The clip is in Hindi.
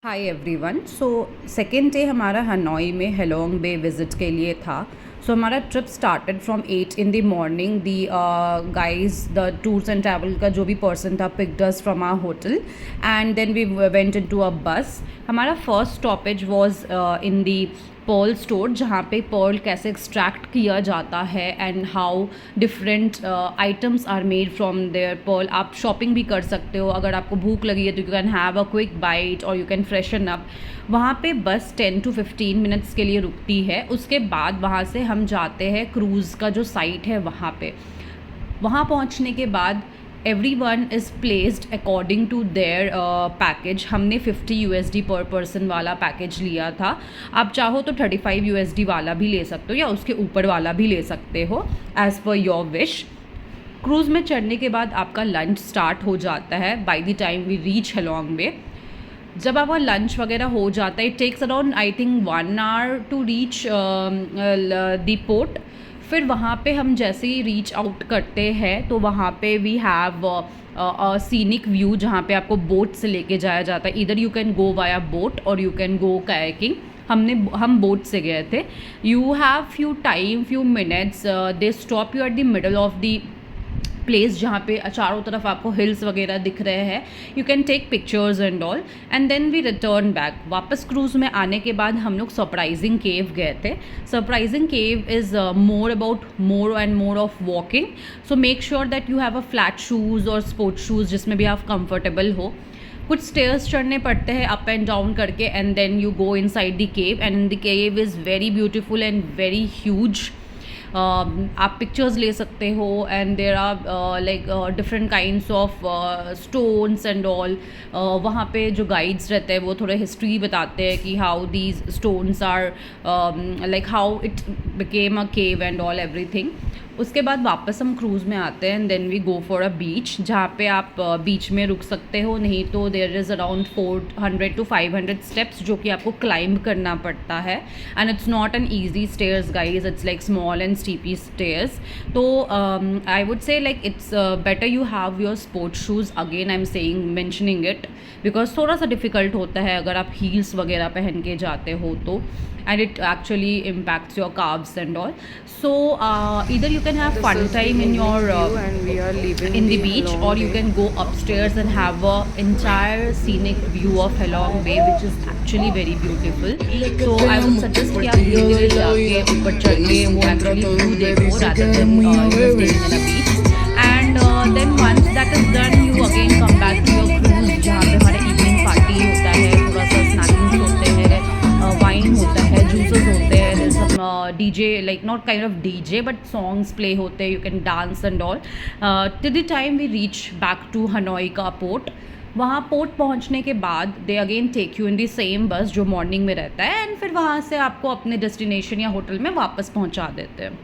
हाय एवरीवन। सो सेकेंड डे हमारा हनोई में हेलोंग बे विज़िट के लिए था। सो हमारा trip started from 8 in the morning. The guys the tours and travel का जो भी पर्सन था picked us from our hotel and then we went into a bus. हमारा first stoppage was in the pearl store, जहाँ पे पर्ल कैसे एक्सट्रैक्ट किया जाता है and how different items are made from there Perl. आप शॉपिंग भी कर सकते हो, अगर आपको भूख लगी है तो you can have a quick bite और यू कैन फ्रेशन अप। वहाँ पे बस 10 to 15 मिनट्स के लिए रुकती है। उसके बाद वहाँ से हम जाते हैं क्रूज़ का जो साइट है वहाँ पे। वहाँ पहुँचने के बाद everyone is placed according to their package. हमने 50 USD पर पर्सन वाला पैकेज लिया था। आप चाहो तो 35 USD वाला भी ले सकते हो या उसके ऊपर वाला भी ले सकते हो as per your wish. Cruise में चढ़ने के बाद आपका लंच स्टार्ट हो जाता है by the time we reach Halong Bay. जब आपका लंच वगैरह हो जाता है, it takes around I think 1 hour to reach the port. फिर वहाँ पे हम जैसे ही रीच आउट करते हैं तो वहाँ पे वी हैव सीनिक व्यू, जहाँ पे आपको बोट से लेके जाया जाता है। इधर you can go via boat और यू कैन गो कायाकिंग। हम बोट से गए थे। You have few minutes, they stop you at the middle of the place जहाँ पे चारों तरफ आपको हिल्स वगैरह दिख रहे हैं। You can take pictures and all and then we return back. वापस क्रूज़ में आने के बाद हम लोग सरप्राइजिंग केव गए थे। Surprising cave is more about more and more of walking. So make sure that you have a flat shoes और स्पोर्ट्स शूज़ जिसमें भी आप कंफर्टेबल हो। कुछ स्टेयर्स चढ़ने पड़ते हैं अप एंड डाउन करके and then you go inside the cave and the cave is very beautiful and very huge. आप पिक्चर्स ले सकते हो and there are like different kinds of stones and all. वहाँ पे जो गाइड्स रहते हैं वो थोड़े हिस्ट्री बताते हैं कि how these stones are like how it became a cave and all everything. उसके बाद वापस हम क्रूज़ में आते हैं and then we go for a beach, जहाँ पे आप बीच में रुक सकते हो। नहीं तो there is around 400 to 500 steps जो कि आपको क्लाइंब करना पड़ता है and it's not an easy stairs guys, it's like small and steepy stairs. तो I would say like it's better you have your sports shoes. Again I am saying mentioning it because थोड़ा सा डिफ़िकल्ट होता है अगर आप हील्स वगैरह पहन के जाते हो तो, and it actually impacts your calves and all. So either you can have fun time in your in the beach or you can go upstairs and have a entire scenic view of Halong Bay which is actually very beautiful. So I would suggest कि आप धीरे धीरे जाके ऊपर चढ़ के वो actually view देखो rather than staying in a beach. And then once that is done you again come back to your cruise जहाँ पे हमारा evening party होता है, थोड़ा सा snacking होते हैं, वाइन होता है, जूसेस होते हैं, सब DJ like not kind of DJ but songs play होते हैं, you can dance and all till the time we reach back to Hanoi का पोर्ट। वहाँ पोर्ट पहुँचने के बाद they again take you in the same bus जो मॉर्निंग में रहता है एंड फिर वहाँ से आपको अपने डेस्टिनेशन या होटल में वापस पहुँचा देते हैं।